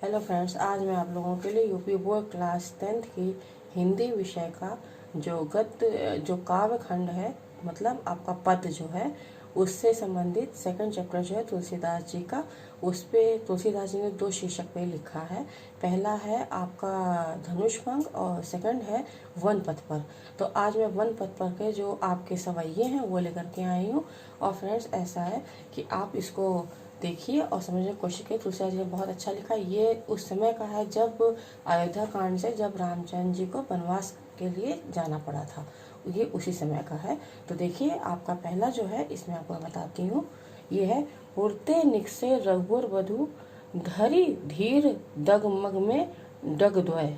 Hello friends, आज मैं आप लोगों के लिए यूपी बोर्ड क्लास 10th की हिंदी विषय का जो काव्य खंड है, मतलब आपका पद जो है, उससे संबंधित सेकंड चैप्टर जो है तुलसीदास जी का। उस पे तुलसीदास जी ने 2 शीर्षक पे लिखा है। पहला है आपका धनुष भंग और सेकंड है वन पथ पर। तो आज मैं वन पथ पर के जो आपके सवैये हैं वो लेकर के आई हूँ। और फ्रेंड्स, ऐसा है कि आप इसको देखिए और समझने की कोशिश करिए। तुलसीदास जी ने बहुत अच्छा लिखा। ये उस समय का है जब अयोध्या कांड से जब रामचंद्र जी को वनवास के लिए जाना पड़ा था, ये उसी समय का है। तो देखिए, आपका पहला जो है इसमें आपको मैं बताती हूँ। ये है उड़ते निकसे रघुवर वधु, धरी धीर दगमग में डगद्वय,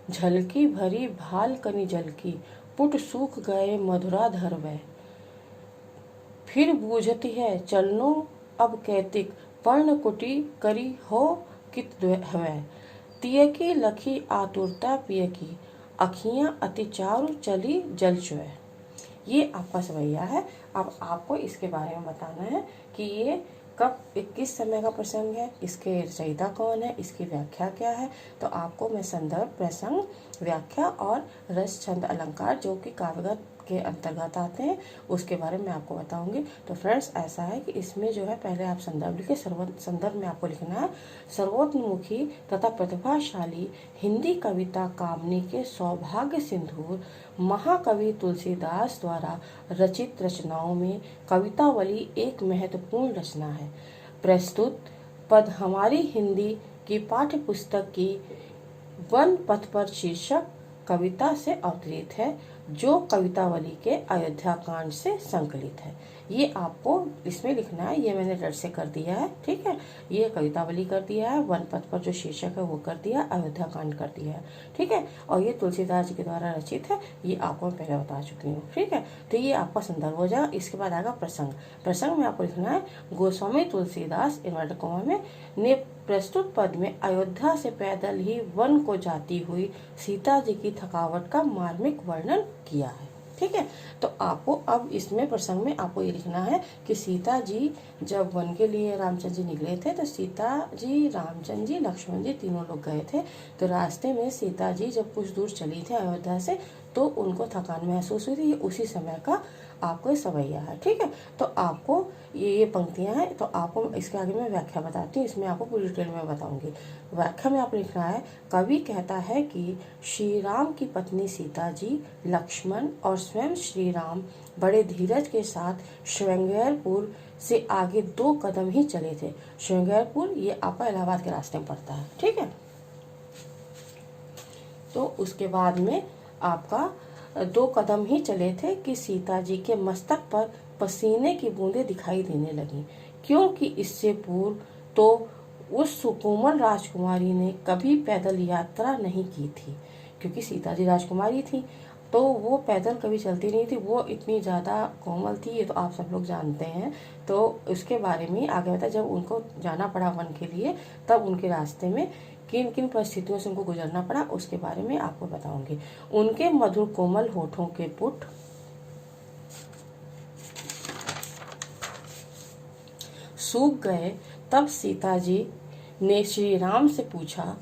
झलकी भरी भाल कनि जलकी, पुट सूख गए मधुरा धरवय, फिर बूझती है चलनो अब कैतिक, पर्णकुटी करी हो कित हवै, तियकी लखी आतुरता पियकी, अखियां अति चारु चली जल चुए। ये आपका सवैया है। अब आपको इसके बारे में बताना है कि ये कब किस समय का प्रसंग है, इसके रचयिता कौन है, इसकी व्याख्या क्या है। तो आपको मैं संदर्भ, प्रसंग, व्याख्या और रस, छंद, अलंकार जो कि काव्यगत के अंतर्गत आते हैं, उसके बारे में आपको बताऊंगी। तो फ्रेंड्स, ऐसा है कि इसमें जो है पहले आप संदर्भ लिखे। संदर्भ में आपको लिखना है सर्वोत्तमुखी तथा प्रतिभाशाली हिंदी कविता कामनी के सौभाग्य सिंधु महाकवि तुलसीदास द्वारा रचित रचनाओं में कवितावली एक महत्वपूर्ण रचना है। प्रस्तुत पद हमारी हिंदी की पाठ्य पुस्तक की वन पथ पर शीर्षक कविता से अवतरित है, जो कवितावली के अयोध्या कांड से संकलित है। ये आपको इसमें लिखना है। ये मैंने रट से कर दिया है, ठीक है। ये कवितावली कर दिया है, वन पथ पर जो शीर्षक है वो कर दिया, अयोध्या कांड कर दिया है, ठीक है। और ये तुलसीदास जी के द्वारा रचित है, ये आपको मैं पहले बता चुकी हूँ, ठीक है। तो ये आपका संदर्भ हो जाएगा। इसके बाद आएगा प्रसंग। प्रसंग में आपको लिखना है गोस्वामी तुलसीदास इन्वर्टर कोमा में ने प्रस्तुत पद में अयोध्या से पैदल ही वन को जाती हुई सीता जी की थकावट का मार्मिक वर्णन किया है, ठीक है। तो आपको अब इसमें प्रसंग में आपको ये लिखना है कि सीता जी जब वन के लिए रामचंद्र जी निकले थे, तो सीता जी, रामचंद्र जी, लक्ष्मण जी तीनों लोग गए थे। तो रास्ते में सीता जी जब कुछ दूर चली थी अयोध्या से, तो उनको थकान महसूस हुई थी। ये उसी समय का आपको सवैया है, ठीक है। तो आपको ये पंक्तियां हैं। तो आपको इसके आगे मैं व्याख्या बताती हूँ, इसमें आपको पूरी डिटेल में बताऊंगी। व्याख्या में आपको लिखना है कवि कहता है कि श्री राम की पत्नी सीता जी, लक्ष्मण और स्वयं श्री राम बड़े धीरज के साथ श्रृंगारपुर से आगे 2 कदम ही चले थे। श्रृंगारपुर ये आपका इलाहाबाद के रास्ते में पड़ता है, ठीक है। तो उसके बाद में आपका 2 कदम ही चले थे कि सीता जी के मस्तक पर पसीने की बूंदें दिखाई देने लगी, क्योंकि इससे पूर्व तो उस सुकोमल राजकुमारी ने कभी पैदल यात्रा नहीं की थी। क्योंकि सीता जी राजकुमारी थी, तो वो पैदल कभी चलती नहीं थी, वो इतनी ज़्यादा कोमल थी, ये तो आप सब लोग जानते हैं। तो उसके बारे में आगे बता, जब उनको जाना पड़ा वन के लिए, तब उनके रास्ते में किन किन परिस्थितियों से उनको गुजरना पड़ा, उसके बारे में आपको बताऊंगी। उनके मधुर कोमल होठों के पुट सूख गए। तब सीता जी ने श्री राम से पूछा,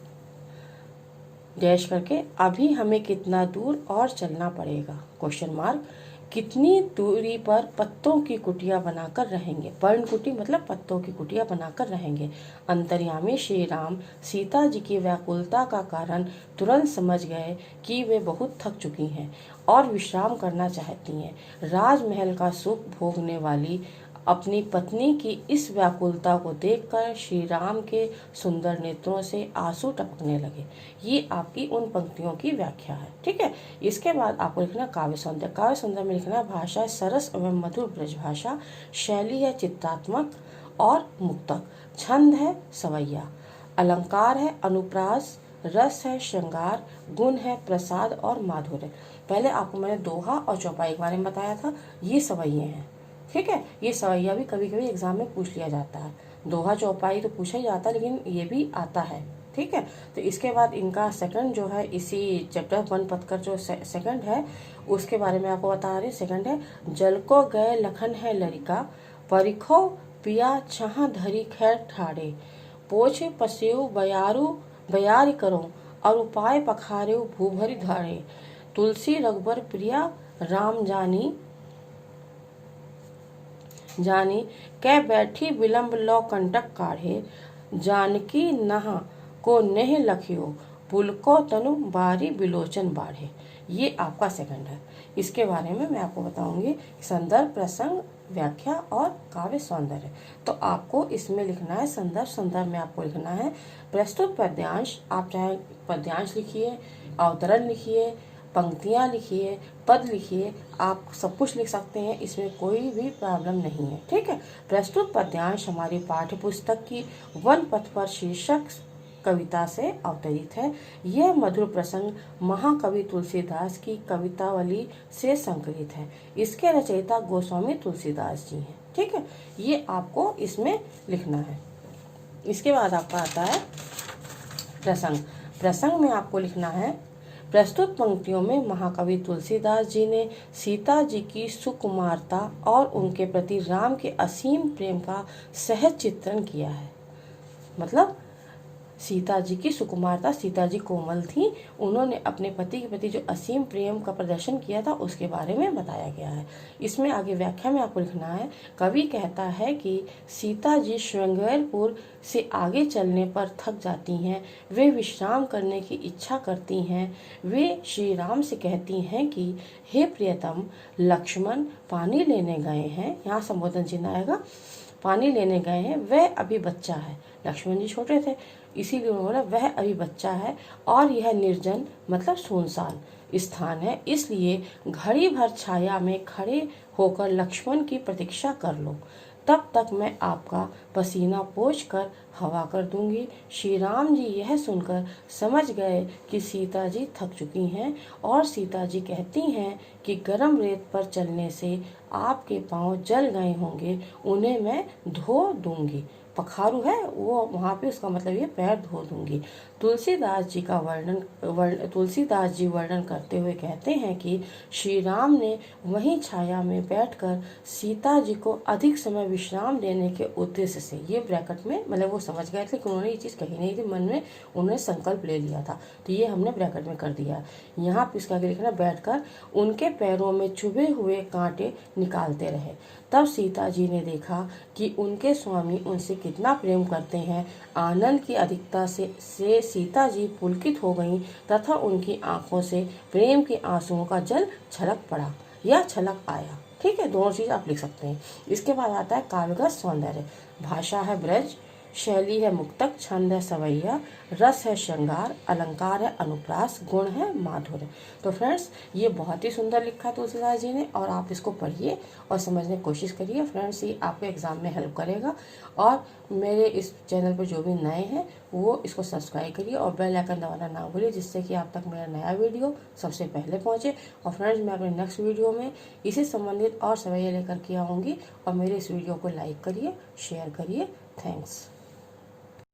डैश करके, अभी हमें कितना दूर और चलना पड़ेगा, क्वेश्चन मार्क। कितनी दूरी पर पत्तों की कुटिया बनाकर रहेंगे, पर्णकुटी मतलब पत्तों की कुटिया बनाकर रहेंगे। अंतर्यामी श्री राम सीता जी की व्याकुलता का कारण तुरंत समझ गए कि वे बहुत थक चुकी हैं और विश्राम करना चाहती हैं। राजमहल का सुख भोगने वाली अपनी पत्नी की इस व्याकुलता को देखकर श्री राम के सुंदर नेत्रों से आंसू टपकने लगे। ये आपकी उन पंक्तियों की व्याख्या है, ठीक है। इसके बाद आपको लिखना काव्य सौंदर्य। काव्य सौंदर्य में लिखना भाषा सरस एवं मधुर ब्रज भाषा, शैली है चित्रात्मक और मुक्तक, छंद है सवैया, अलंकार है अनुप्रास, रस है श्रृंगार, गुण है प्रसाद और माधुर्य। पहले आपको मैंने दोहा और चौपाई के बारे में बताया था, ये सवैये हैं, ठीक है। ये सवैया भी कभी कभी एग्जाम में पूछ लिया जाता है। दोहा चौपाई तो पूछा ही जाता है, लेकिन ये भी आता है, ठीक है। तो इसके बाद इनका सेकंड जो है, इसी चैप्टर वन पथ का जो सेकंड है, उसके बारे में आपको बता रही। सेकंड है जल को गए लखन है लरिका, परिखो पिया छहा धरी खैर ठाड़े, पोछे पसेऊ बयारू बयारी करो, और उपाय पखारे भूभरी धारे। तुलसी रघुबर प्रिया राम जानी, जानी कै बैठी विलंब लो कंटक काढ़े। जानकी नहा को नेह लखियो, पुलको तनु बारी बिलोचन बाढ़े। ये आपका सेकंड है। इसके बारे में मैं आपको बताऊंगी संदर्भ, प्रसंग, व्याख्या और काव्य सौंदर्य। तो आपको इसमें लिखना है संदर्भ। संदर्भ में आपको लिखना है प्रस्तुत पद्यांश। आप चाहे पद्यांश लिखिए, अवतरण लिखिए, पंक्तियां लिखिए, पद लिखिए, आप सब कुछ लिख सकते हैं, इसमें कोई भी प्रॉब्लम नहीं है। ठीक है। प्रस्तुत पद्यांश हमारी पाठ्य पुस्तक की वन पथ पर शीर्षक कविता से अवतरित है। यह मधुर प्रसंग महाकवि तुलसीदास की कवितावली से संकलित है। इसके रचयिता गोस्वामी तुलसीदास जी हैं। ठीक है। ये आपको इसमें लिखना है। इसके बाद आपका आता है प्रसंग। प्रसंग में आपको लिखना है प्रस्तुत पंक्तियों में महाकवि तुलसीदास जी ने सीता जी की सुकुमारता और उनके प्रति राम के असीम प्रेम का सहज चित्रण किया है। मतलब सीता जी की सुकुमारता, सीता जी कोमल थी, उन्होंने अपने पति के प्रति जो असीम प्रेम का प्रदर्शन किया था उसके बारे में बताया गया है। इसमें आगे व्याख्या में आपको लिखना है कवि कहता है कि सीता जी श्रृंगारपुर से आगे चलने पर थक जाती हैं, वे विश्राम करने की इच्छा करती हैं। वे श्री राम से कहती हैं कि हे प्रियतम, लक्ष्मण पानी लेने गए हैं। यहाँ संबोधन चिन्ह आएगा, पानी लेने गए हैं, वह अभी बच्चा है। लक्ष्मण जी छोटे थे, इसीलिए उन्होंने वह अभी बच्चा है और यह निर्जन मतलब सुनसान स्थान है, इसलिए घड़ी भर छाया में खड़े होकर लक्ष्मण की प्रतीक्षा कर लो, तब तक मैं आपका पसीना पोंछकर हवा कर दूंगी। श्री राम जी यह सुनकर समझ गए कि सीता जी थक चुकी हैं और सीता जी कहती हैं कि गर्म रेत पर चलने से आपके पांव जल गए होंगे, उन्हें मैं धो दूंगी। पखारू है वो, वहाँ पे उसका मतलब ये पैर धो दूंगी। तुलसीदास जी वर्णन करते हुए कहते हैं कि श्री राम ने वहीं छाया में बैठकर सीता जी को अधिक समय विश्राम देने के उद्देश्य से, ये ब्रैकेट में मतलब वो समझ गए थे कि उन्होंने ये चीज़ कही नहीं थी, मन में उन्होंने संकल्प ले लिया था, तो ये हमने ब्रैकेट में कर दिया। यहाँ पे इसका आगे लिखना बैठकर उनके पैरों में चुभे हुए कांटे निकालते रहे। तब सीता जी ने देखा कि उनके स्वामी उनसे कितना प्रेम करते हैं। आनंद की अधिकता से सीता जी पुलकित हो गईं तथा उनकी आंखों से प्रेम के आंसुओं का जल छलक पड़ा या छलक आया। ठीक है, दोनों चीज आप लिख सकते हैं। इसके बाद आता है काव्यगत सौंदर्य। भाषा है ब्रज, शैली है मुक्तक, छंद है सवैया, रस है श्रृंगार, अलंकार है अनुप्रास, गुण है माधुर्य। तो फ्रेंड्स ये बहुत ही सुंदर लिखा तुलसीदास जी ने और आप इसको पढ़िए और समझने की कोशिश करिए। फ्रेंड्स ये आपको एग्जाम में हेल्प करेगा। और मेरे इस चैनल पर जो भी नए हैं वो इसको सब्सक्राइब करिए और बेल आइकन दबाना ना भूलिए, जिससे कि आप तक मेरा नया वीडियो सबसे पहले पहुंचे। और फ्रेंड्स मैं अपने नेक्स्ट वीडियो में इसी संबंधित और सवैया लेकर के आऊँगी। और मेरे इस वीडियो को लाइक करिए, शेयर करिए। थैंक्स।